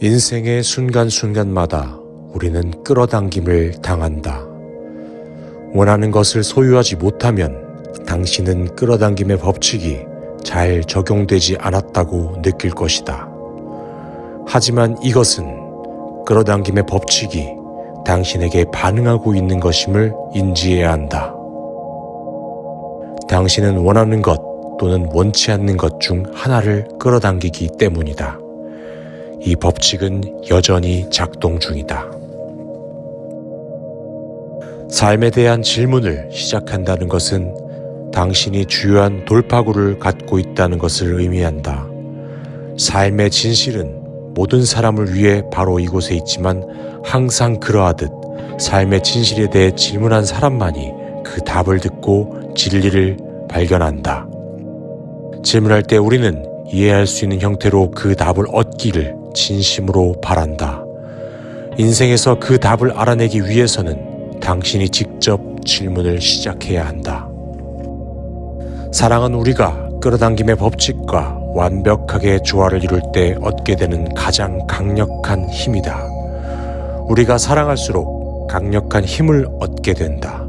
인생의 순간순간마다 우리는 끌어당김을 당한다. 원하는 것을 소유하지 못하면 당신은 끌어당김의 법칙이 잘 적용되지 않았다고 느낄 것이다. 하지만 이것은 끌어당김의 법칙이 당신에게 반응하고 있는 것임을 인지해야 한다. 당신은 원하는 것 또는 원치 않는 것 중 하나를 끌어당기기 때문이다. 이 법칙은 여전히 작동 중이다. 삶에 대한 질문을 시작한다는 것은 당신이 주요한 돌파구를 갖고 있다는 것을 의미한다. 삶의 진실은 모든 사람을 위해 바로 이곳에 있지만 항상 그러하듯 삶의 진실에 대해 질문한 사람만이 그 답을 듣고 진리를 발견한다. 질문할 때 우리는 이해할 수 있는 형태로 그 답을 얻기를 진심으로 바란다. 인생에서 그 답을 알아내기 위해서는 당신이 직접 질문을 시작해야 한다. 사랑은 우리가 끌어당김의 법칙과 완벽하게 조화를 이룰 때 얻게 되는 가장 강력한 힘이다. 우리가 사랑할수록 강력한 힘을 얻게 된다.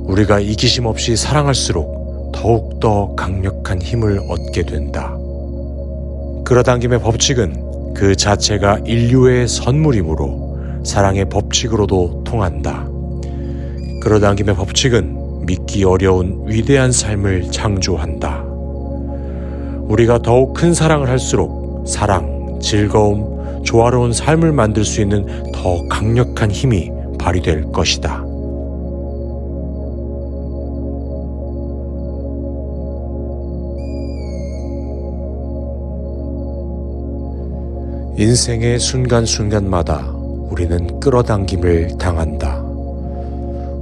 우리가 이기심 없이 사랑할수록 더욱더 강력한 힘을 얻게 된다. 끌어당김의 법칙은 그 자체가 인류의 선물이므로 사랑의 법칙으로도 통한다. 끌어당김의 법칙은 믿기 어려운 위대한 삶을 창조한다. 우리가 더욱 큰 사랑을 할수록 사랑, 즐거움, 조화로운 삶을 만들 수 있는 더 강력한 힘이 발휘될 것이다. 인생의 순간순간마다 우리는 끌어당김을 당한다.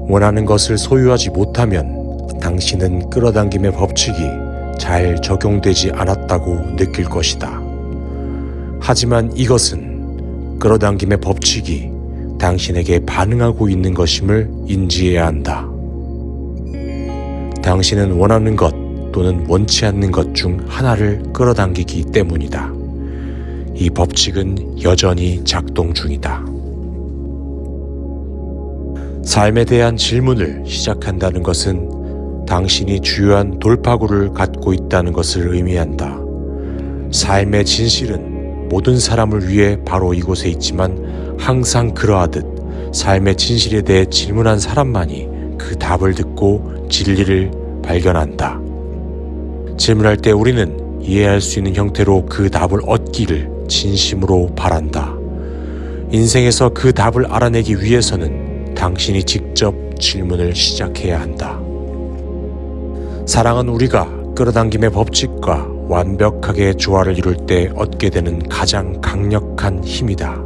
원하는 것을 소유하지 못하면 당신은 끌어당김의 법칙이 잘 적용되지 않았다고 느낄 것이다. 하지만 이것은 끌어당김의 법칙이 당신에게 반응하고 있는 것임을 인지해야 한다. 당신은 원하는 것 또는 원치 않는 것 중 하나를 끌어당기기 때문이다. 이 법칙은 여전히 작동 중이다. 삶에 대한 질문을 시작한다는 것은 당신이 주요한 돌파구를 갖고 있다는 것을 의미한다. 삶의 진실은 모든 사람을 위해 바로 이곳에 있지만 항상 그러하듯 삶의 진실에 대해 질문한 사람만이 그 답을 듣고 진리를 발견한다. 질문할 때 우리는 이해할 수 있는 형태로 그 답을 얻기를 진심으로 바란다. 인생에서 그 답을 알아내기 위해서는 당신이 직접 질문을 시작해야 한다. 사랑은 우리가 끌어당김의 법칙과 완벽하게 조화를 이룰 때 얻게 되는 가장 강력한 힘이다.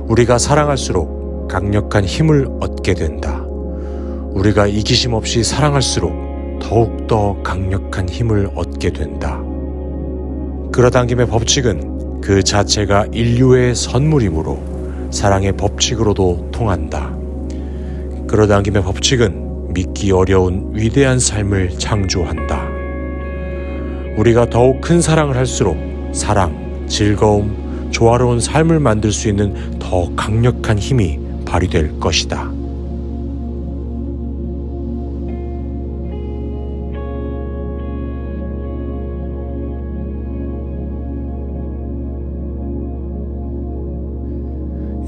우리가 사랑할수록 강력한 힘을 얻게 된다. 우리가 이기심 없이 사랑할수록 더욱더 강력한 힘을 얻게 된다. 끌어당김의 법칙은 그 자체가 인류의 선물이므로 사랑의 법칙으로도 통한다. 끌어당김의 법칙은 믿기 어려운 위대한 삶을 창조한다. 우리가 더욱 큰 사랑을 할수록 사랑, 즐거움, 조화로운 삶을 만들 수 있는 더 강력한 힘이 발휘될 것이다.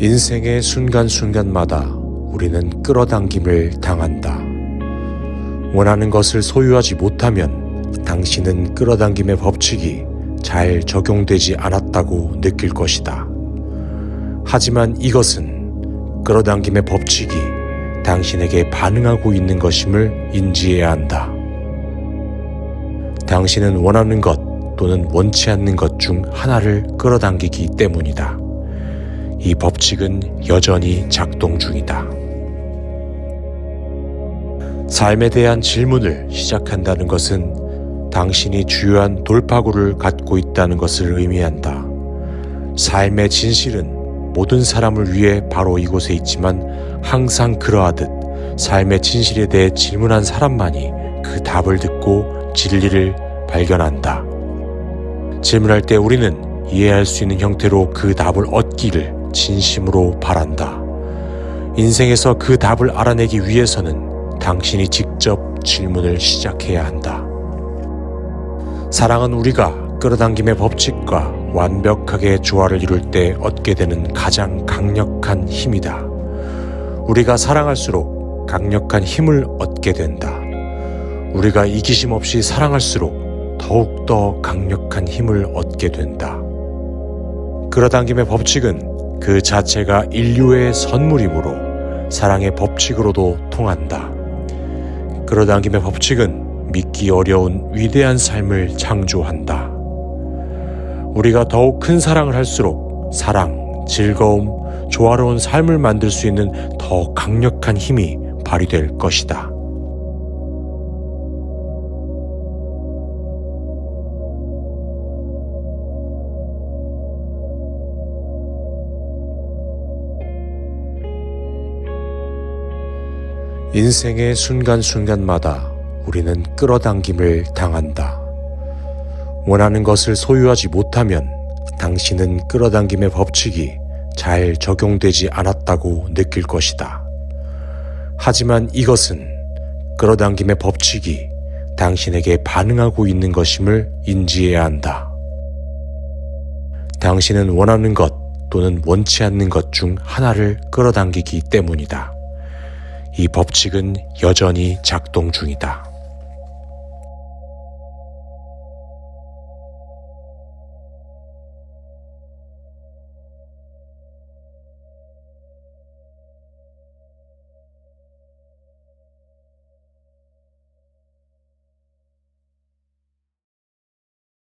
인생의 순간순간마다 우리는 끌어당김을 당한다. 원하는 것을 소유하지 못하면 당신은 끌어당김의 법칙이 잘 적용되지 않았다고 느낄 것이다. 하지만 이것은 끌어당김의 법칙이 당신에게 반응하고 있는 것임을 인지해야 한다. 당신은 원하는 것 또는 원치 않는 것 중 하나를 끌어당기기 때문이다. 이 법칙은 여전히 작동 중이다. 삶에 대한 질문을 시작한다는 것은 당신이 주요한 돌파구를 갖고 있다는 것을 의미한다. 삶의 진실은 모든 사람을 위해 바로 이곳에 있지만 항상 그러하듯 삶의 진실에 대해 질문한 사람만이 그 답을 듣고 진리를 발견한다. 질문할 때 우리는 이해할 수 있는 형태로 그 답을 얻기를 진심으로 바란다. 인생에서 그 답을 알아내기 위해서는 당신이 직접 질문을 시작해야 한다. 사랑은 우리가 끌어당김의 법칙과 완벽하게 조화를 이룰 때 얻게 되는 가장 강력한 힘이다. 우리가 사랑할수록 강력한 힘을 얻게 된다. 우리가 이기심 없이 사랑할수록 더욱더 강력한 힘을 얻게 된다. 끌어당김의 법칙은 그 자체가 인류의 선물이므로 사랑의 법칙으로도 통한다. 끌어당김의 법칙은 믿기 어려운 위대한 삶을 창조한다. 우리가 더욱 큰 사랑을 할수록 사랑, 즐거움, 조화로운 삶을 만들 수 있는 더 강력한 힘이 발휘될 것이다. 인생의 순간순간마다 우리는 끌어당김을 당한다. 원하는 것을 소유하지 못하면 당신은 끌어당김의 법칙이 잘 적용되지 않았다고 느낄 것이다. 하지만 이것은 끌어당김의 법칙이 당신에게 반응하고 있는 것임을 인지해야 한다. 당신은 원하는 것 또는 원치 않는 것 중 하나를 끌어당기기 때문이다. 이 법칙은 여전히 작동 중이다.